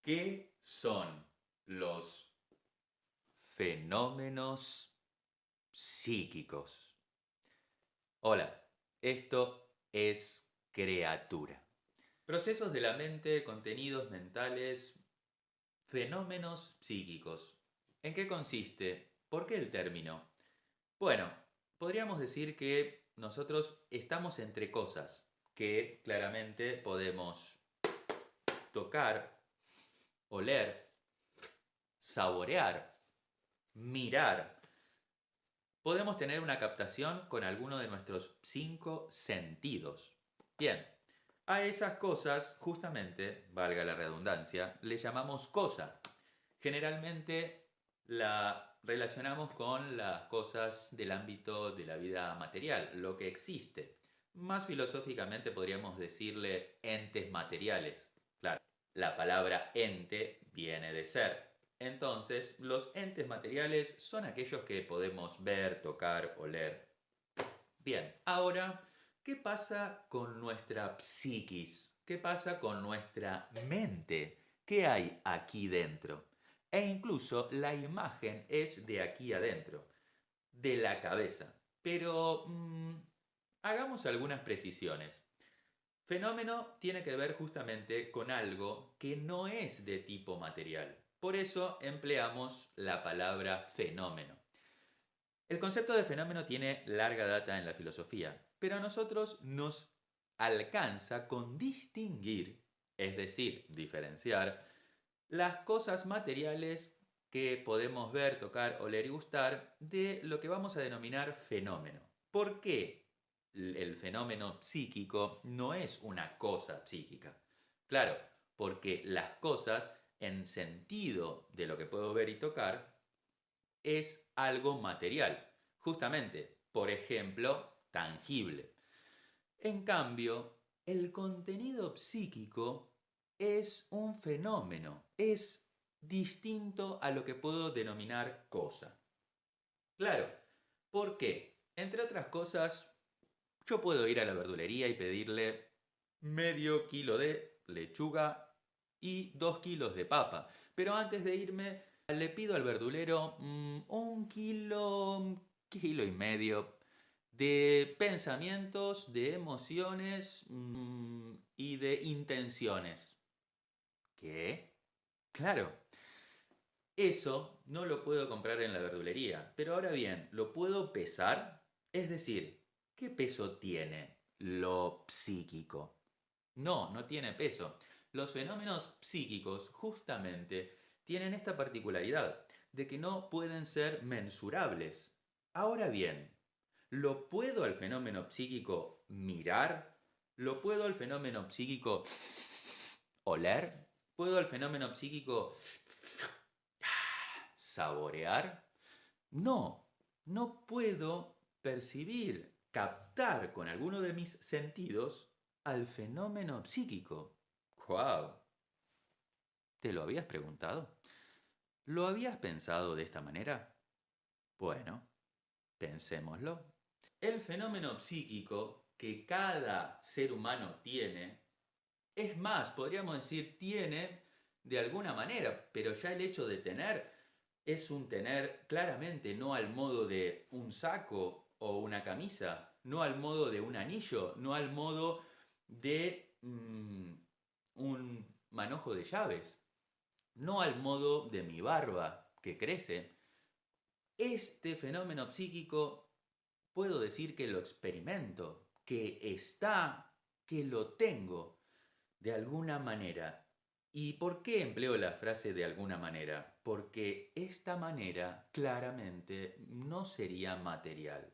¿Qué son los fenómenos psíquicos? Hola, esto es Creatura. Procesos de la mente, contenidos mentales, fenómenos psíquicos. ¿En qué consiste? ¿Por qué el término? Bueno, podríamos decir que nosotros estamos entre cosas que claramente podemos tocar, oler, saborear, mirar. Podemos tener una captación con alguno de nuestros 5 sentidos. Bien, a esas cosas, justamente, valga la redundancia, le llamamos cosa. Generalmente la relacionamos con las cosas del ámbito de la vida material, lo que existe. Más filosóficamente podríamos decirle entes materiales. Claro, la palabra ente viene de ser. Entonces, los entes materiales son aquellos que podemos ver, tocar, oler. Bien, ahora, ¿qué pasa con nuestra psiquis? ¿Qué pasa con nuestra mente? ¿Qué hay aquí dentro? E incluso la imagen es de aquí adentro, de la cabeza. Pero hagamos algunas precisiones. Fenómeno tiene que ver justamente con algo que no es de tipo material. Por eso empleamos la palabra fenómeno. El concepto de fenómeno tiene larga data en la filosofía, pero a nosotros nos alcanza con distinguir, es decir, diferenciar, las cosas materiales que podemos ver, tocar, oler y gustar de lo que vamos a denominar fenómeno. ¿Por qué el fenómeno psíquico no es una cosa psíquica? Claro, porque las cosas en sentido de lo que puedo ver y tocar es algo material, justamente, por ejemplo, tangible. En cambio, el contenido psíquico es un fenómeno, es distinto a lo que puedo denominar cosa. Claro, ¿por qué? Entre otras cosas, yo puedo ir a la verdulería y pedirle medio kilo de lechuga y 2 kilos de papa. Pero antes de irme, le pido al verdulero un kilo y medio de pensamientos, de emociones y de intenciones. ¿Qué? Claro, eso no lo puedo comprar en la verdulería, pero ahora bien, ¿lo puedo pesar? Es decir, ¿qué peso tiene lo psíquico? No, no tiene peso. Los fenómenos psíquicos justamente tienen esta particularidad de que no pueden ser mensurables. Ahora bien, ¿lo puedo al fenómeno psíquico mirar? ¿Lo puedo al fenómeno psíquico oler? ¿Puedo al fenómeno psíquico saborear? No, no puedo percibir, captar con alguno de mis sentidos al fenómeno psíquico. ¡Guau! ¿Te lo habías preguntado? ¿Lo habías pensado de esta manera? Bueno, pensémoslo. El fenómeno psíquico que cada ser humano tiene, es más, podríamos decir tiene de alguna manera, pero ya el hecho de tener es un tener claramente no al modo de un saco o una camisa, no al modo de un anillo, no al modo de un manojo de llaves, no al modo de mi barba que crece. Este fenómeno psíquico puedo decir que lo experimento, que está, que lo tengo de alguna manera. ¿Y por qué empleo la frase de alguna manera? Porque esta manera claramente no sería material.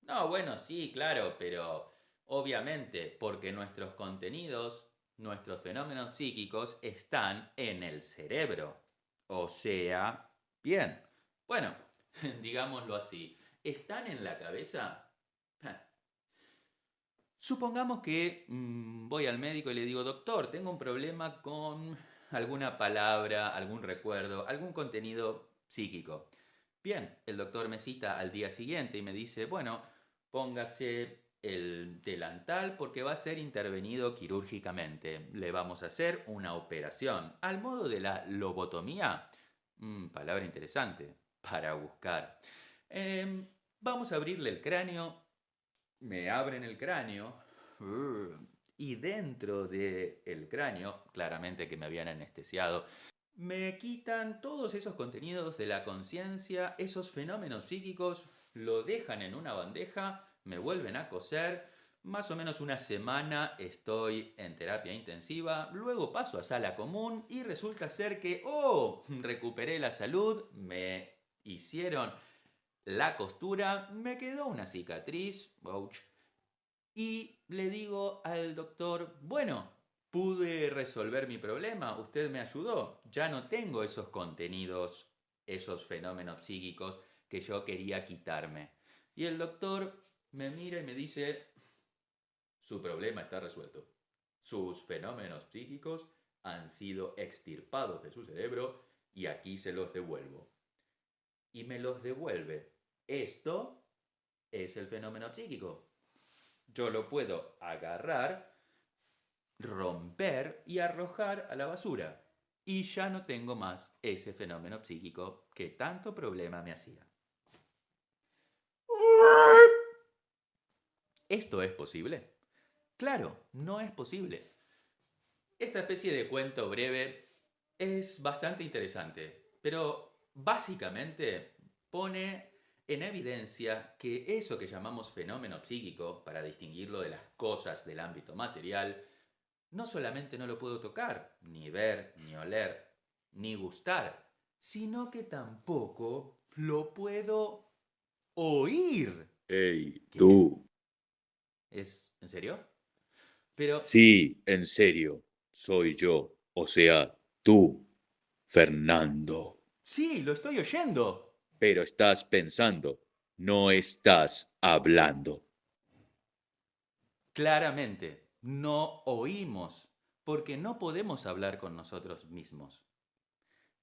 No, bueno, sí, claro, pero obviamente porque nuestros contenidos, nuestros fenómenos psíquicos están en el cerebro. O sea, bien, bueno, digámoslo así, ¿están en la cabeza? Supongamos que voy al médico y le digo, doctor, tengo un problema con alguna palabra, algún recuerdo, algún contenido psíquico. Bien, el doctor me cita al día siguiente y me dice, bueno, póngase el delantal porque va a ser intervenido quirúrgicamente. Le vamos a hacer una operación al modo de la lobotomía. Palabra interesante para buscar. Vamos a abrirle el cráneo. Me abren el cráneo. Y dentro del cráneo, claramente que me habían anestesiado, me quitan todos esos contenidos de la conciencia, esos fenómenos psíquicos, lo dejan en una bandeja, me vuelven a coser, más o menos una semana estoy en terapia intensiva, luego paso a sala común y resulta ser que, recuperé la salud, me hicieron la costura, me quedó una cicatriz, ouch, y le digo al doctor, bueno, pude resolver mi problema, usted me ayudó, ya no tengo esos contenidos, esos fenómenos psíquicos que yo quería quitarme. Y el doctor me mira y me dice, su problema está resuelto. Sus fenómenos psíquicos han sido extirpados de su cerebro y aquí se los devuelvo. Y me los devuelve. Esto es el fenómeno psíquico. Yo lo puedo agarrar, romper y arrojar a la basura. Y ya no tengo más ese fenómeno psíquico que tanto problema me hacía. ¿Esto es posible? Claro, no es posible. Esta especie de cuento breve es bastante interesante, pero básicamente pone en evidencia que eso que llamamos fenómeno psíquico, para distinguirlo de las cosas del ámbito material, no solamente no lo puedo tocar, ni ver, ni oler, ni gustar, sino que tampoco lo puedo oír. Hey, ¿Qué? tú. ¿Es en serio? Pero Sí, en serio, soy yo. O sea, tú, Fernando. sí, lo estoy oyendo. Pero estás pensando, no estás hablando. Claramente, no oímos, porque no podemos hablar con nosotros mismos.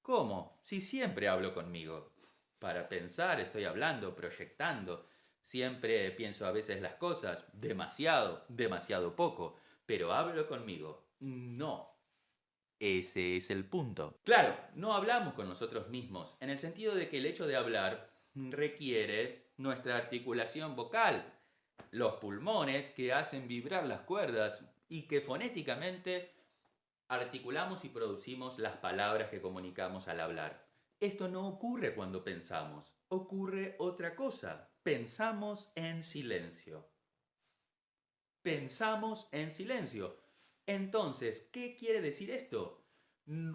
¿Cómo? Si siempre hablo conmigo. Para pensar estoy hablando, proyectando. Siempre pienso a veces las cosas, demasiado, demasiado poco, pero hablo conmigo. No. Ese es el punto. Claro, no hablamos con nosotros mismos, en el sentido de que el hecho de hablar requiere nuestra articulación vocal, los pulmones que hacen vibrar las cuerdas y que fonéticamente articulamos y producimos las palabras que comunicamos al hablar. Esto no ocurre cuando pensamos, ocurre otra cosa. Pensamos en silencio. Pensamos en silencio. Entonces, ¿qué quiere decir esto?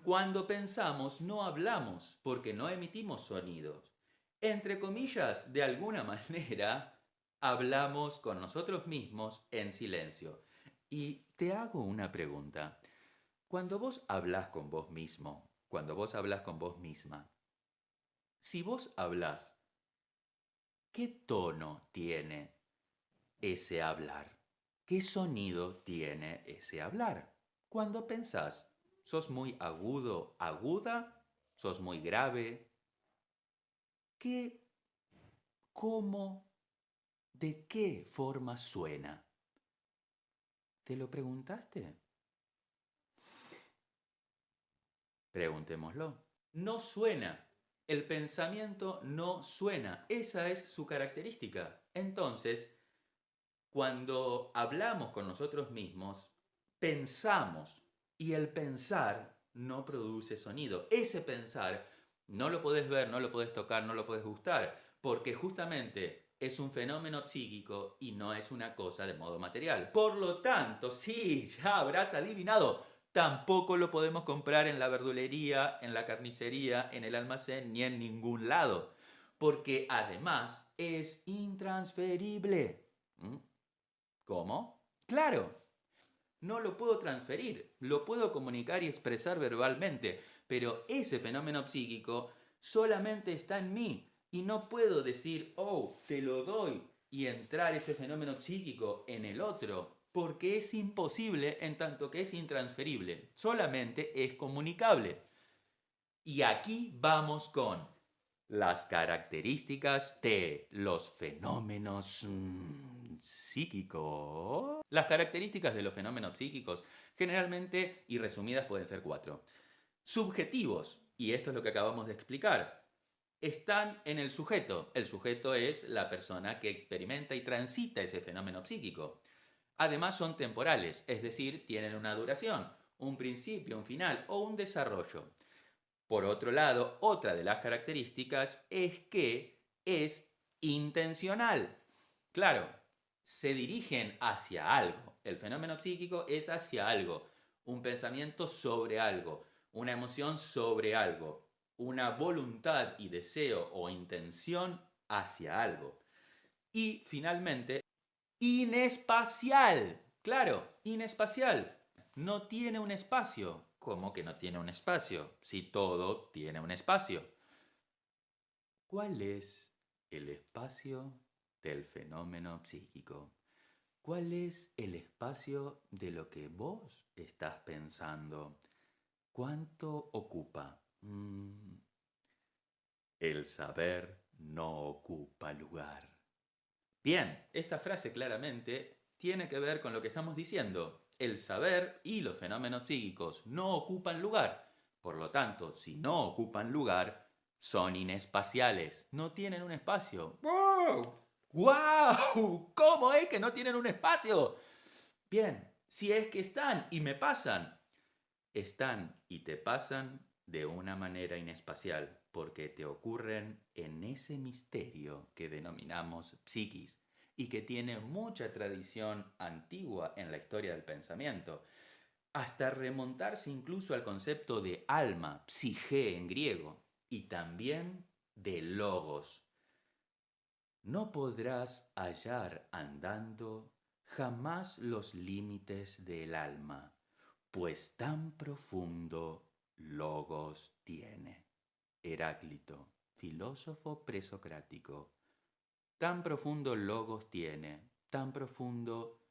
Cuando pensamos no hablamos porque no emitimos sonidos. Entre comillas, de alguna manera, hablamos con nosotros mismos en silencio. Y te hago una pregunta. Cuando vos hablas con vos mismo, cuando vos hablas con vos misma, si vos hablas, ¿qué tono tiene ese hablar? ¿Qué sonido tiene ese hablar? Cuando pensás, ¿sos muy agudo, aguda? ¿Sos muy grave? ¿Qué, cómo, de qué forma suena? ¿Te lo preguntaste? Preguntémoslo. No suena. El pensamiento no suena. Esa es su característica. Entonces, cuando hablamos con nosotros mismos, pensamos y el pensar no produce sonido. Ese pensar no lo podés ver, no lo podés tocar, no lo podés gustar, porque justamente es un fenómeno psíquico y no es una cosa de modo material. Por lo tanto, sí, ya habrás adivinado, tampoco lo podemos comprar en la verdulería, en la carnicería, en el almacén, ni en ningún lado, porque además es intransferible. ¿Mm? ¿Cómo? Claro, no lo puedo transferir, lo puedo comunicar y expresar verbalmente, pero ese fenómeno psíquico solamente está en mí y no puedo decir, te lo doy y entrar ese fenómeno psíquico en el otro, porque es imposible en tanto que es intransferible, solamente es comunicable. Y aquí vamos con las características de los fenómenos psíquico. Las características de los fenómenos psíquicos, generalmente y resumidas, pueden ser 4. Subjetivos, y esto es lo que acabamos de explicar, están en el sujeto. El sujeto es la persona que experimenta y transita ese fenómeno psíquico. Además son temporales, es decir, tienen una duración, un principio, un final o un desarrollo. Por otro lado, otra de las características es que es intencional. Claro, se dirigen hacia algo. El fenómeno psíquico es hacia algo, un pensamiento sobre algo, una emoción sobre algo, una voluntad y deseo o intención hacia algo. Y finalmente, inespacial. Claro, inespacial. No tiene un espacio. ¿Cómo que no tiene un espacio? Si todo tiene un espacio. ¿Cuál es el espacio del fenómeno psíquico? ¿Cuál es el espacio de lo que vos estás pensando? ¿Cuánto ocupa? El saber no ocupa lugar. Bien, esta frase claramente tiene que ver con lo que estamos diciendo. El saber y los fenómenos psíquicos no ocupan lugar. Por lo tanto, si no ocupan lugar, son inespaciales. No tienen un espacio. ¡Wow! ¡Wow! ¿Cómo es que no tienen un espacio? Bien, si es que están y me pasan. Están y te pasan de una manera inespacial, porque te ocurren en ese misterio que denominamos psiquis y que tiene mucha tradición antigua en la historia del pensamiento, hasta remontarse incluso al concepto de alma, psige en griego, y también de logos. No podrás hallar andando jamás los límites del alma, pues tan profundo logos tiene. Heráclito, filósofo presocrático. Tan profundo logos tiene, tan profundo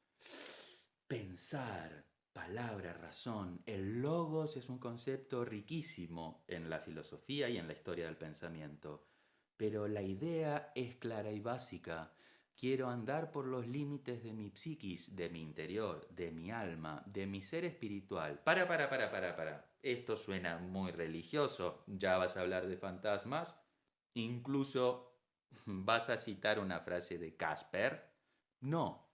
pensar, palabra, razón. El logos es un concepto riquísimo en la filosofía y en la historia del pensamiento. Pero la idea es clara y básica. Quiero andar por los límites de mi psiquis, de mi interior, de mi alma, de mi ser espiritual. Para. Esto suena muy religioso. ¿Ya vas a hablar de fantasmas? Incluso vas a citar una frase de Casper. No,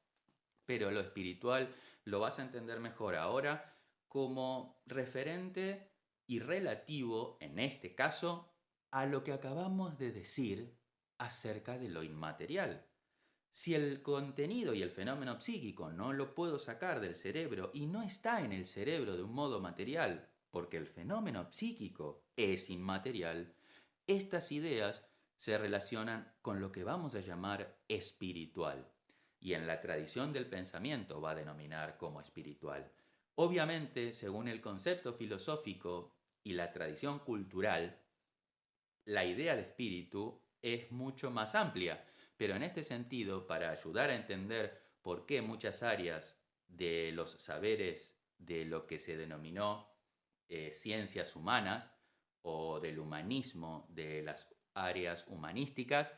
pero lo espiritual lo vas a entender mejor ahora como referente y relativo, en este caso, a lo que acabamos de decir acerca de lo inmaterial. Si el contenido y el fenómeno psíquico no lo puedo sacar del cerebro y no está en el cerebro de un modo material, porque el fenómeno psíquico es inmaterial, estas ideas se relacionan con lo que vamos a llamar espiritual, y en la tradición del pensamiento va a denominar como espiritual. Obviamente, según el concepto filosófico y la tradición cultural, la idea de espíritu es mucho más amplia, pero en este sentido, para ayudar a entender por qué muchas áreas de los saberes de lo que se denominó ciencias humanas o del humanismo, de las áreas humanísticas,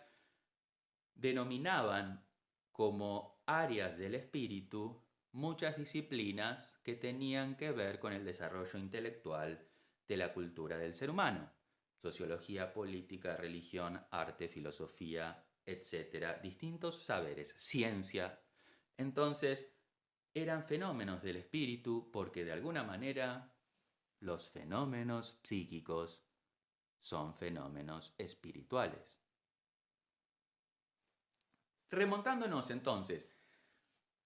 denominaban como áreas del espíritu muchas disciplinas que tenían que ver con el desarrollo intelectual de la cultura del ser humano. Sociología, política, religión, arte, filosofía, etcétera, distintos saberes, ciencia. Entonces, eran fenómenos del espíritu porque de alguna manera los fenómenos psíquicos son fenómenos espirituales. Remontándonos entonces,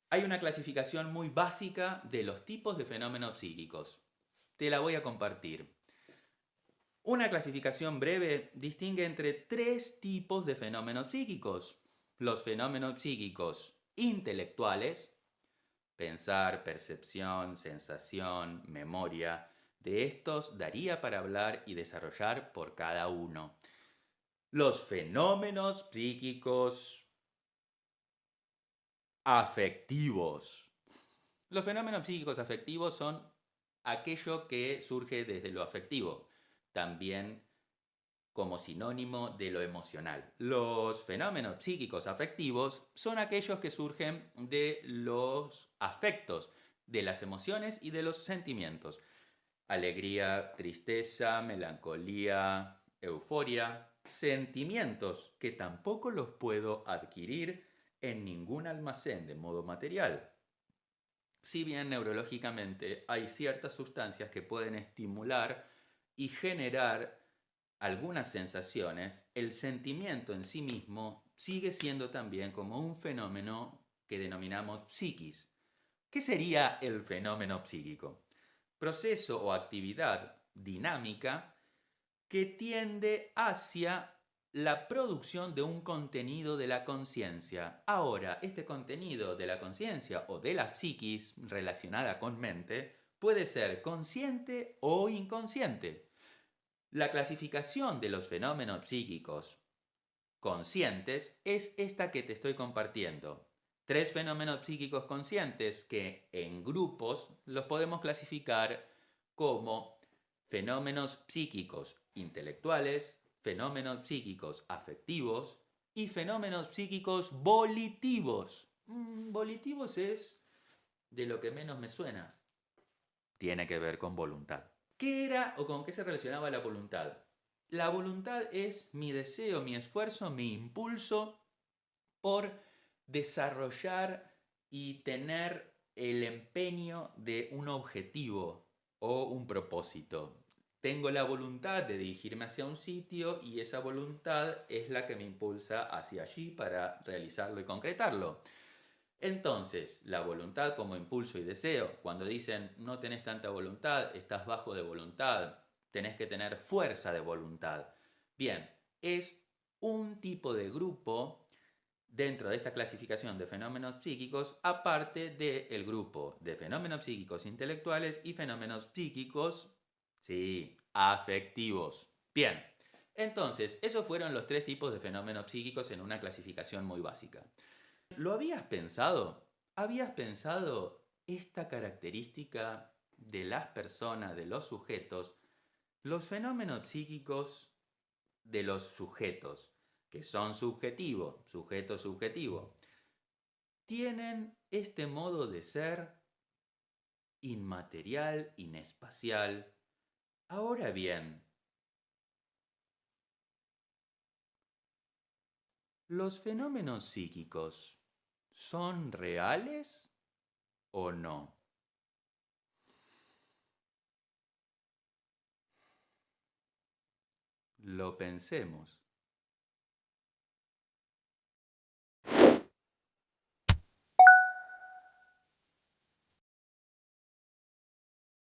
hay una clasificación muy básica de los tipos de fenómenos psíquicos. Te la voy a compartir. Una clasificación breve distingue entre 3 tipos de fenómenos psíquicos. Los fenómenos psíquicos intelectuales, pensar, percepción, sensación, memoria. De estos daría para hablar y desarrollar por cada uno. Los fenómenos psíquicos afectivos. Los fenómenos psíquicos afectivos son aquello que surge desde lo afectivo. También como sinónimo de lo emocional. Los fenómenos psíquicos afectivos son aquellos que surgen de los afectos, de las emociones y de los sentimientos. Alegría, tristeza, melancolía, euforia, sentimientos que tampoco los puedo adquirir en ningún almacén de modo material. Si bien neurológicamente hay ciertas sustancias que pueden estimular y generar algunas sensaciones, el sentimiento en sí mismo sigue siendo también como un fenómeno que denominamos psiquis. ¿Qué sería el fenómeno psíquico? Proceso o actividad dinámica que tiende hacia la producción de un contenido de la conciencia. Ahora, este contenido de la conciencia o de la psiquis relacionada con mente puede ser consciente o inconsciente. La clasificación de los fenómenos psíquicos conscientes es esta que te estoy compartiendo. 3 fenómenos psíquicos conscientes que en grupos los podemos clasificar como fenómenos psíquicos intelectuales, fenómenos psíquicos afectivos y fenómenos psíquicos volitivos. Volitivos es de lo que menos me suena. Tiene que ver con voluntad. ¿Qué era o con qué se relacionaba la voluntad? La voluntad es mi deseo, mi esfuerzo, mi impulso por desarrollar y tener el empeño de un objetivo o un propósito. Tengo la voluntad de dirigirme hacia un sitio y esa voluntad es la que me impulsa hacia allí para realizarlo y concretarlo. Entonces, la voluntad como impulso y deseo, cuando dicen no tenés tanta voluntad, estás bajo de voluntad, tenés que tener fuerza de voluntad. Bien, es un tipo de grupo dentro de esta clasificación de fenómenos psíquicos, aparte del grupo de fenómenos psíquicos intelectuales y fenómenos psíquicos, sí, afectivos. Bien, entonces, esos fueron los 3 tipos de fenómenos psíquicos en una clasificación muy básica. ¿Lo habías pensado? ¿Habías pensado esta característica de las personas, de los sujetos, los fenómenos psíquicos de los sujetos, que son subjetivos, sujeto subjetivo, tienen este modo de ser inmaterial, inespacial? Ahora bien, ¿los fenómenos psíquicos son reales o no? Lo pensemos.